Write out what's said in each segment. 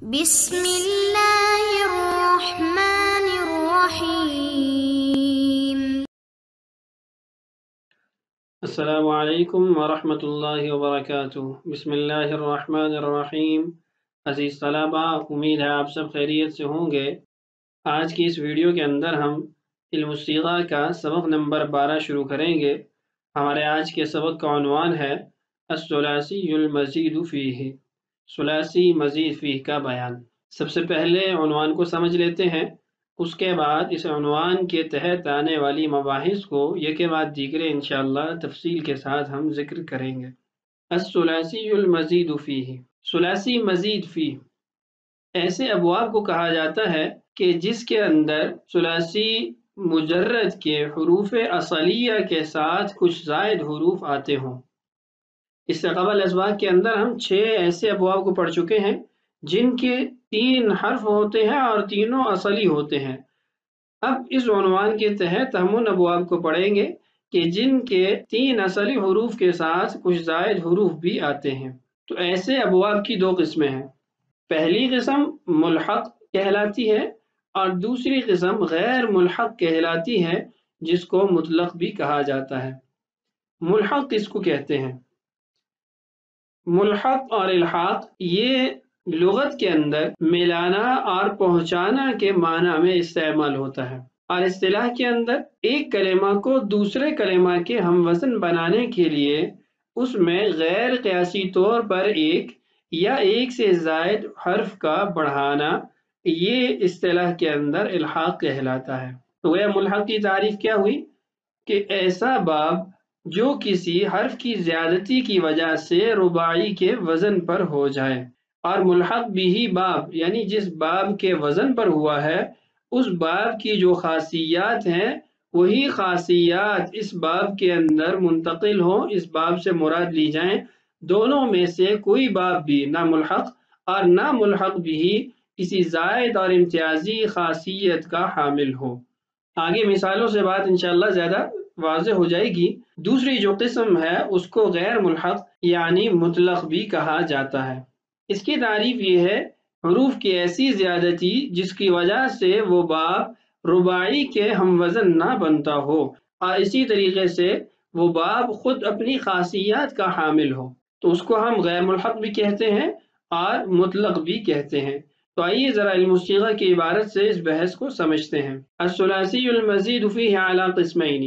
بسم اللہ الرحمن الرحیم۔ السلام علیکم ورحمۃ اللہ وبرکاتہ۔ بسم اللہ الرحمن الرحیم۔ عزیز طلبہ، امید ہے آپ سب خیریت سے ہوں گے۔ آج کی اس ویڈیو کے اندر ہم علم الصیغہ کا سبق نمبر 12 شروع کریں گے۔ ہمارے آج کے سبق کا عنوان ہے الثلاثی المزید فیہ، ثلاثی مزید فیہ کا بیان۔ سب سے پہلے عنوان کو سمجھ لیتے ہیں، اس کے بعد اس عنوان کے تحت آنے والی مباحث کو یک بعد دیگرے انشاءاللہ تفصیل کے ساتھ ہم ذکر کریں گے۔ الثلاثی المزید فیہ، ثلاثی مزید فیہ ایسے ابواب کو کہا جاتا ہے کہ جس کے اندر ثلاثی مجرد کے حروف اصلیہ کے ساتھ کچھ زائد حروف آتے ہوں۔ اس سے قبل اسباق کے اندر ہم 6 ایسے ابواب کو پڑھ چکے ہیں جن کے 3 حرف ہوتے ہیں اور تینوں اصلی ہوتے ہیں۔ اب اس عنوان کے تحت ہم ان ابواب کو پڑھیں گے کہ جن کے 3 اصلی حروف کے ساتھ کچھ زائد حروف بھی آتے ہیں۔ تو ایسے ابواب کی 2 قسمیں ہیں۔ پہلی قسم ملحق کہلاتی ہے اور دوسری قسم غیر ملحق کہلاتی ہے، جس کو مطلق بھی کہا جاتا ہے۔ ملحق کس کو کہتے ہیں؟ ملحق اور الحاق یہ لغت کے اندر ملانا اور پہنچانا کے معنی میں استعمال ہوتا ہے، اور اصطلاح کے اندر ایک کلمہ کو دوسرے کلمہ کے ہم وزن بنانے کے لیے اس میں غیر قیاسی طور پر ایک یا ایک سے زائد حرف کا بڑھانا، یہ اصطلاح کے اندر الحاق کہلاتا ہے۔ تو یہ ملحق کی تعریف کیا ہوئی کہ ایسا باب جو کسی حرف کی زیادتی کی وجہ سے رباعی کے وزن پر ہو جائے، اور ملحق بھی باب یعنی جس باب کے وزن پر ہوا ہے اس باب کی جو خاصیات ہیں وہی خاصیات اس باب کے اندر منتقل ہوں، اس باب سے مراد لی جائیں۔ دونوں میں سے کوئی باب بھی نہ ملحق اور نہ ملحق بھی کسی زائد اور امتیازی خاصیت کا حامل ہو۔ آگے مثالوں سے بات انشاءاللہ زیادہ واضح ہو جائے گی۔ دوسری جو قسم ہے اس کو غیر ملحق یعنی مطلق بھی کہا جاتا ہے۔ اس کی تعریف یہ ہے حروف کی ایسی زیادتی جس کی وجہ سے وہ باب رباعی کے ہم وزن نہ بنتا ہو، اور اسی طریقے سے وہ باب خود اپنی خاصیات کا حامل ہو، تو اس کو ہم غیر ملحق بھی کہتے ہیں اور مطلق بھی کہتے ہیں۔ تو آئیے ذرا علم الصیغہ کی عبارت سے اس بحث کو سمجھتے ہیں۔ الثلاثی المزید فیہ علی قسمین،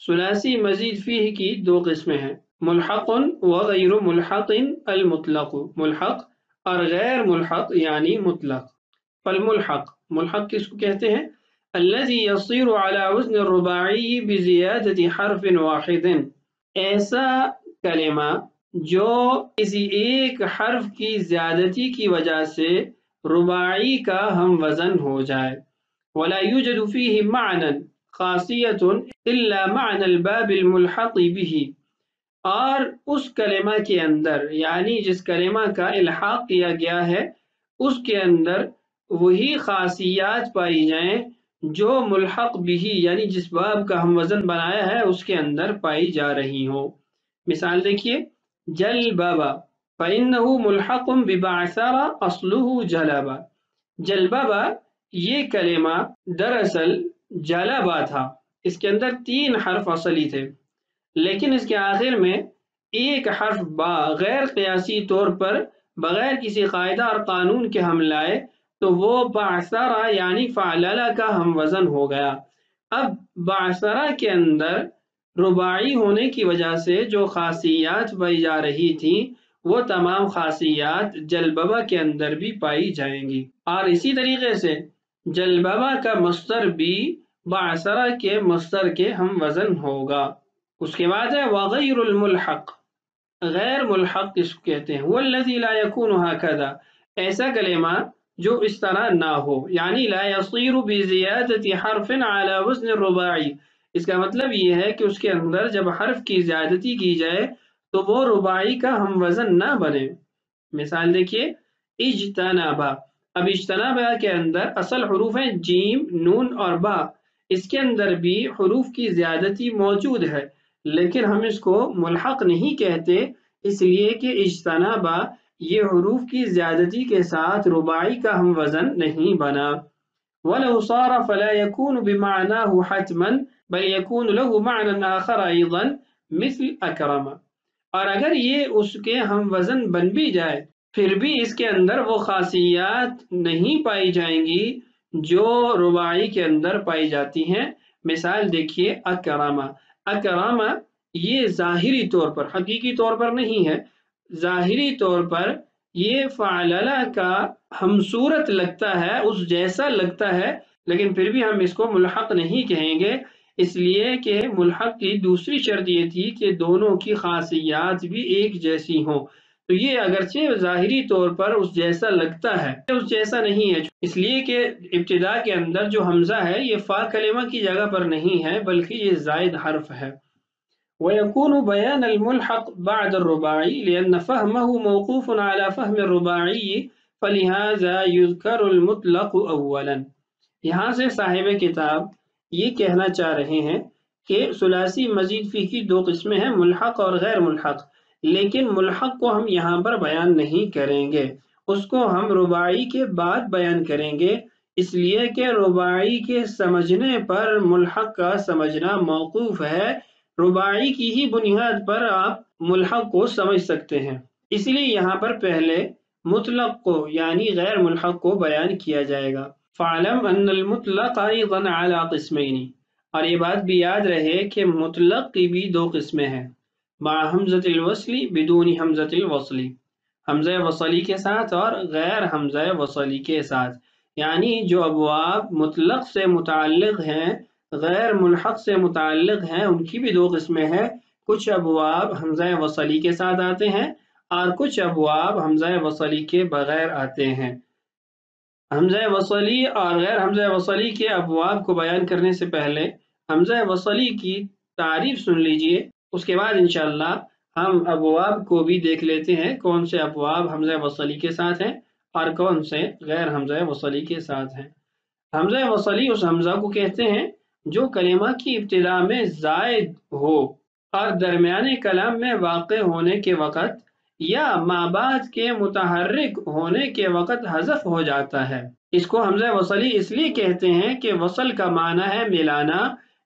ثلاثی مزید فیہ کی 2 قسمیں ہیں، ملحق وغیر ملحق المطلق، ملحق اور غیر ملحق یعنی مطلق۔ فالملحق، ملحق کس کو کہتے ہیں؟ الذی یصیر علی وزن الرباعی بزیادت حرف واحد، ایسا کلمہ جو کسی ایک حرف کی زیادتی کی وجہ سے رباعی کا ہم وزن ہو جائے۔ ولا یوجد فیہ معنی خاصیت الا معنی الباب الملحق بہ، اور اس کلمہ کے اندر یعنی جس کلمہ کا الحاق کیا گیا ہے اس کے اندر وہی خاصیات پائی جائیں جو ملحق بھی یعنی جس باب کا ہم وزن بنایا ہے اس کے اندر پائی جا رہی ہوں۔ مثال دیکھیے، جلبابا فإنه ملحق ببعثر اصلہ جلبا، جلبابا یہ کلمہ دراصل جلبا تھا، اس کے اندر 3 حرف اصلی تھے، لیکن اس کے آخر میں ایک حرف با غیر قیاسی طور پر بغیر کسی قاعدہ اور قانون کے ہم لائے تو وہ بعثرہ یعنی فعللہ کا ہم وزن ہو گیا۔ اب بعثرہ کے اندر رباعی ہونے کی وجہ سے جو خاصیات پائی جا رہی تھیں وہ تمام خاصیات جلببہ کے اندر بھی پائی جائیں گی، اور اسی طریقے سے جلببہ کا مصدر بھی بعثرہ کے مصدر کے ہم وزن ہوگا۔ اس کے بعد ہے وغیر الملحق، غیر ملحق کس کو کہتے ہیں؟ والذی لا یکون ھکذا، ایسا کلمہ جو اس طرح نہ ہو، یعنی لا یصیر بزیادت حرف علی وزن الرباعی، اس کا مطلب یہ ہے کہ اس کے اندر جب حرف کی زیادتی کی جائے تو وہ رباعی کا ہم وزن نہ بنے۔ مثال دیکھیے، اجتنبا، اب اجتنبا کے اندر اصل حروف ہیں جیم، نون اور با، اس کے اندر بھی حروف کی زیادتی موجود ہے لیکن ہم اس کو ملحق نہیں کہتے، اس لیے کہ اجتنبا یہ حروف کی زیادتی کے ساتھ رباعی کا ہم وزن نہیں بنا. وَلَوْ صَارَ فَلَا يَكُونُ بِمَعْنَاهُ حَتْمًا بَلْ يَكُونُ لَهُ مَعْنًى آخَرَ أَيْضًا مِثْلَ أَكْرَمَ. اور اگر یہ اس کے ہم وزن بن بھی جائے پھر بھی اس کے اندر وہ خاصیات نہیں پائی جائیں گی جو رباعی کے اندر پائی جاتی ہیں. مثال دیکھیے اکرامہ. اکرامہ یہ ظاہری طور پر، حقیقی طور پر نہیں ہے، ظاہری طور پر یہ فعللہ کا ہم صورت لگتا ہے، اس جیسا لگتا ہے، لیکن پھر بھی ہم اس کو ملحق نہیں کہیں گے، اس لیے کہ ملحق کی دوسری شرط یہ تھی کہ دونوں کی خاصیات بھی ایک جیسی ہوں. تو یہ اگرچہ ظاہری طور پر اس جیسا لگتا ہے، اس جیسا نہیں ہے، اس لیے کہ ابتدا کے اندر جو حمزہ ہے یہ فا کلمہ کی جگہ پر نہیں ہے بلکہ یہ زائد حرف ہے. ويكون بيان الملحق بعد الرباعي لأن فهمه موقوف على فهم الرباعي فلهذا يذكر المطلق أولا. یہاں سے صاحب کتاب یہ کہنا چاہ رہے ہیں کہ ثلاثی مزید فی کی دو قسمیں ہیں، ملحق اور غیر ملحق، لیکن ملحق کو ہم یہاں پر بیان نہیں کریں گے، اس کو ہم رباعی کے بعد بیان کریں گے، اس لیے کہ رباعی کے سمجھنے پر ملحق کا سمجھنا موقوف ہے. رباعی کی ہی بنیاد پر آپ ملحق کو سمجھ سکتے ہیں، اس لیے یہاں پر پہلے مطلق کو یعنی غیر ملحق کو بیان کیا جائے گا. فَعْلَمْ أَنَّ الْمُطْلَقَ أَيْضًا عَلَى قِسْمَيْنِ. اور یہ بات بھی یاد رہے کہ مطلق کی بھی دو قسمیں ہیں، مع حمزۃ الوصل بدون حمزۃ الوصل، حمزہ وصلی کے ساتھ اور غیر حمزہ وصلی کے ساتھ. یعنی جو ابواب مطلق سے متعلق ہیں غیر ملحق سے متعلق ہیں ان کی بھی دو قسمیں ہیں، کچھ ابواب حمزہ وصلی کے ساتھ آتے ہیں اور کچھ ابواب حمزہ وصلی کے بغیر آتے ہیں. حمزہ وصلی اور غیر حمزہ وصلی کے ابواب کو بیان کرنے سے پہلے حمزہ وصلی کی تعریف سن لیجئے، اس کے بعد انشاءاللہ ہم ابواب کو بھی دیکھ لیتے ہیں، کون سے ابواب حمزہ وصلی کے ساتھ ہیں اور کون سے غیر حمزہ وصلی کے ساتھ ہیں. حمزہ وصلی اس حمزہ کو کہتے ہیں جو کلمہ کی ابتدا میں زائد ہو اور درمیان کلام میں واقع ہونے کے وقت یا مابعد کے متحرک ہونے کے وقت حذف ہو جاتا ہے. اس کو حمزہ وصلی اس لیے کہتے ہیں کہ وصل کا معنی ہے ملانا،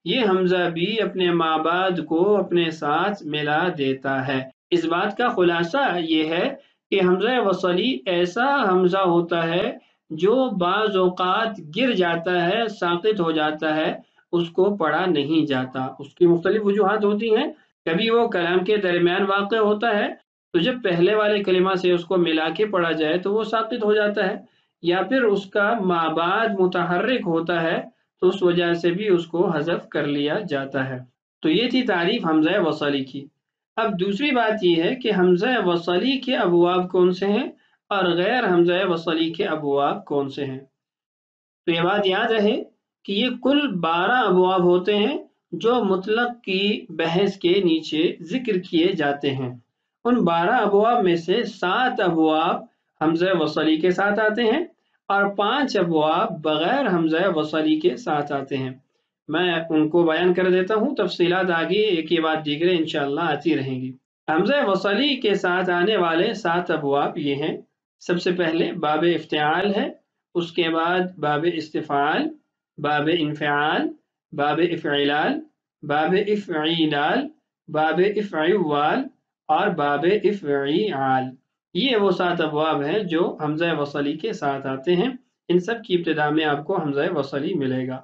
یہ حمزہ بھی اپنے مابعد کو اپنے ساتھ ملا دیتا ہے. اس بات کا خلاصہ یہ ہے کہ حمزہ وصلی ایسا حمزہ ہوتا ہے جو بعض اوقات گر جاتا ہے، ساقط ہو جاتا ہے، اس کو پڑھا نہیں جاتا. اس کی مختلف وجوہات ہوتی ہیں، کبھی وہ کلام کے درمیان واقع ہوتا ہے تو جب پہلے والے کلمہ سے اس کو ملا کے پڑھا جائے تو وہ ساقط ہو جاتا ہے، یا پھر اس کا مابعد متحرک ہوتا ہے تو اس وجہ سے بھی اس کو حذف کر لیا جاتا ہے. تو یہ تھی تعریف حمزہ وصلی کی. اب دوسری بات یہ ہے کہ حمزہ وصلی کے ابواب کون سے ہیں اور غیر حمزہ وصلی کے ابواب کون سے ہیں. تو یہ بات یاد رہے کہ یہ کل 12 ابواب ہوتے ہیں جو مطلق کی بحث کے نیچے ذکر کیے جاتے ہیں. ان 12 ابواب میں سے 7 ابواب حمزہ وصلی کے ساتھ آتے ہیں اور 5 ابواب بغیر حمزہ وصلی کے ساتھ آتے ہیں. میں ان کو بیان کر دیتا ہوں، تفصیلات آگے ایک ہی بات دیگرے انشاءاللہ آتی رہیں گی. حمزہ وصلی کے ساتھ آنے والے 7 ابواب یہ ہیں. سب سے پہلے باب افتعال ہے، اس کے بعد باب استفعال، باب انفعال، باب افعلال، باب افعیلال، باب افعوال اور باب افعیعال. یہ وہ 7 ابواب ہیں جو حمزہ وصلی کے ساتھ آتے ہیں. ان سب کی ابتدا میں آپ کو حمزہ وصلی ملے گا.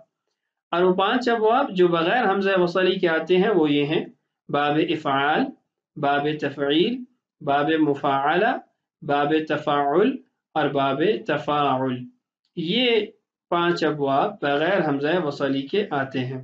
اور وہ 5 ابواب جو بغیر حمزہ وصلی کے آتے ہیں وہ یہ ہیں: باب افعال، باب تفعیل، باب مفاعلہ، باب تفاعل اور باب تفاعل. یہ 5 ابواب بغیر حمزہ وصلی کے آتے ہیں.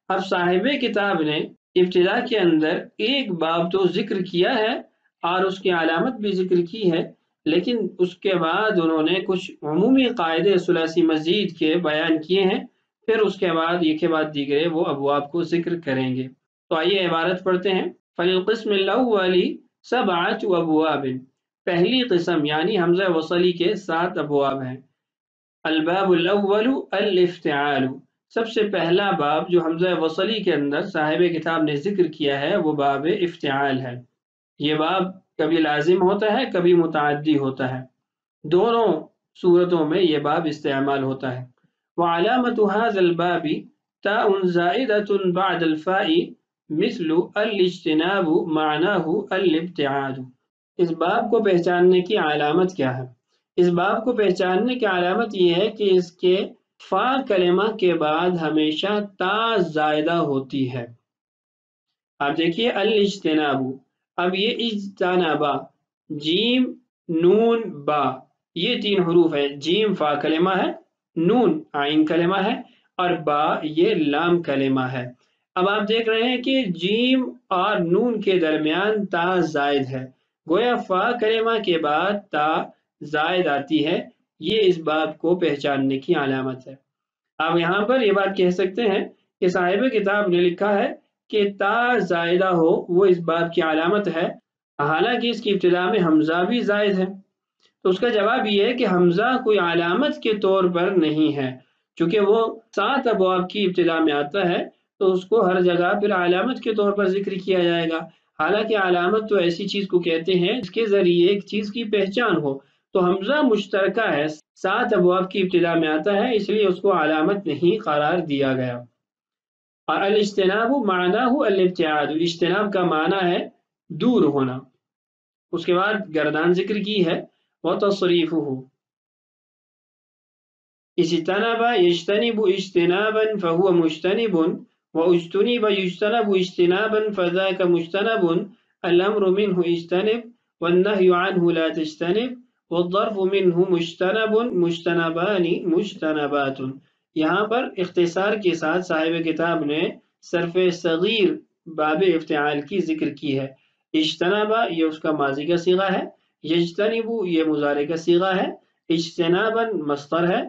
اب صاحب کتاب نے ابتدا کے اندر ایک باب تو ذکر کیا ہے اور اس کی علامت بھی ذکر کی ہے، لیکن اس کے بعد انہوں نے کچھ عمومی قاعدے ثلاثی مزید کے بیان کیے ہیں، پھر اس کے بعد ایک کے بعد دیگرے وہ ابواب کو ذکر کریں گے. تو آئیے عبارت پڑھتے ہیں. فَالْقِسْمِ الْأَوَّلِ سَبْعَةُ أَبْوَابٍ. پہلی قسم یعنی حمزہ وصلی کے 7 ابواب ہیں. الباب الاول الافتعال. سب سے پہلا باب جو حمزہ وصلی کے اندر صاحب کتاب نے ذکر کیا ہے وہ باب افتعال ہے. یہ باب کبھی لازم ہوتا ہے کبھی متعدی ہوتا ہے، دونوں صورتوں میں یہ باب استعمال ہوتا ہے۔ وعلامة هذا الباب تاء زائدة بعد الفاء مثل الاجتناب معناه الابتعاد۔ اس باب کو پہچاننے کی علامت کیا ہے؟ اس باب کو پہچاننے کی علامت یہ ہے کہ اس کے فا کلمہ کے بعد ہمیشہ تا زائدہ ہوتی ہے۔ آپ دیکھیے الاجتناب، اب یہ اجتنابا، جیم نون با، یہ 3 حروف ہے، جیم فا کلمہ ہے، نون عین کلمہ ہے، اور با یہ لام کلمہ ہے۔ اب آپ دیکھ رہے ہیں کہ جیم اور نون کے درمیان تا زائد ہے، گویا فا کلمہ کے بعد تا زائد آتی ہے، یہ اس باب کو پہچاننے کی علامت ہے۔ آپ یہاں پر یہ بات کہہ سکتے ہیں کہ صاحب کتاب نے لکھا ہے کہ تا زائدہ ہو وہ اس باب کی علامت ہے، حالانکہ اس کی ابتدا میں حمزہ بھی زائد ہے۔ تو اس کا جواب یہ ہے کہ حمزہ کوئی علامت کے طور پر نہیں ہے، چونکہ وہ 7 ابواب کی ابتدا میں آتا ہے تو اس کو ہر جگہ پھر علامت کے طور پر ذکر کیا جائے گا، حالانکہ علامت تو ایسی چیز کو کہتے ہیں جس کے ذریعے ایک چیز کی پہچان ہو، تو حمزہ مشترکہ ہے، 7 ابواب کی ابتدا میں آتا ہے، اس لیے اس کو علامت نہیں قرار دیا گیا۔ اور الاجتناب معناہ الابتعاد، اجتناب کا معنی ہے دور ہونا۔ اس کے بعد گردان ذکر کی ہے، وتصریفہ، اجتنب یجتنب اجتنابا فهو مجتنب، واجتنب یجتنب اجتنابا فذاك مجتنب، الامر منه اجتنب والنهي عنه لا تجتنب، والظرف منه مجتنب مجتنبان مجتنبات۔ یہاں پر اختصار کے ساتھ صاحب کتاب نے صرف صغیر باب افتعال کی ذکر کی ہے۔ اجتنبا یہ اس کا ماضی کا صیغہ ہے، یجتنبو یہ مضارع کا صیغہ ہے، اجتنابا مصدر ہے،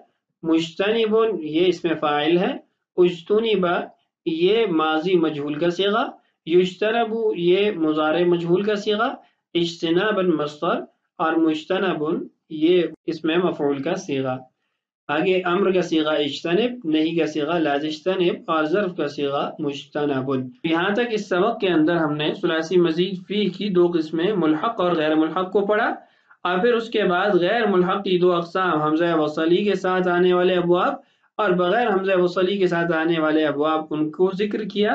مجتنب یہ اس میں فاعل ہے، اجتنبا یہ ماضی مجہول کا صیغہ، یجتنب یہ مضارع مجہول کا صیغہ، اجتنابا مصدر، اور مجتنب یہ اس میں مفعول کا صیغہ۔ آگے امر کا صیغہ اجتنب، نہی کا صیغہ لا تجتنب، اور ظرف کا صیغہ مجتنب۔ یہاں تک اس سبق کے اندر ہم نے ثلاثی مزید فی کی 2 قسمیں ملحق اور غیر ملحق کو پڑھا، اور پھر اس کے بعد غیر ملحق کی 2 اقسام، حمزہ وصلی کے ساتھ آنے والے ابواب اور بغیر حمزہ وصلی کے ساتھ آنے والے ابواب، ان کو ذکر کیا،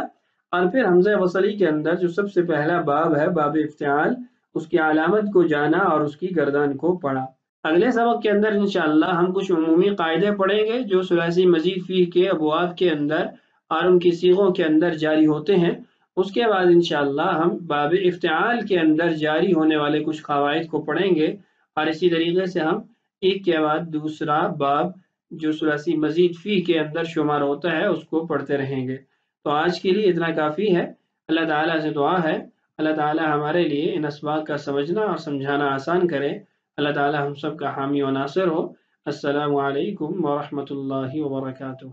اور پھر حمزہ وصلی کے اندر جو سب سے پہلا باب ہے باب افتعال، اس کی علامت کو جانا اور اس کی گردان کو پڑھا۔ اگلے سبق کے اندر انشاءاللہ ہم کچھ عمومی قاعدے پڑھیں گے جو ثلاثی مزید فی کے ابواب کے اندر اور ان کی صیغوں کے اندر جاری ہوتے ہیں۔ اس کے بعد انشاءاللہ ہم باب افتعال کے اندر جاری ہونے والے کچھ قواعد کو پڑھیں گے، اور اسی طریقے سے ہم ایک کے بعد دوسرا باب جو ثلاثی مزید فی کے اندر شمار ہوتا ہے اس کو پڑھتے رہیں گے۔ تو آج کے لیے اتنا کافی ہے۔ اللہ تعالیٰ سے دعا ہے اللہ تعالیٰ ہمارے لیے ان اسباق کا سمجھنا اور سمجھانا آسان کرے۔ اللہ تعالیٰ ہم سب کا حامی و ناصر ہو۔ السلام علیکم ورحمۃ اللہ وبرکاتہ۔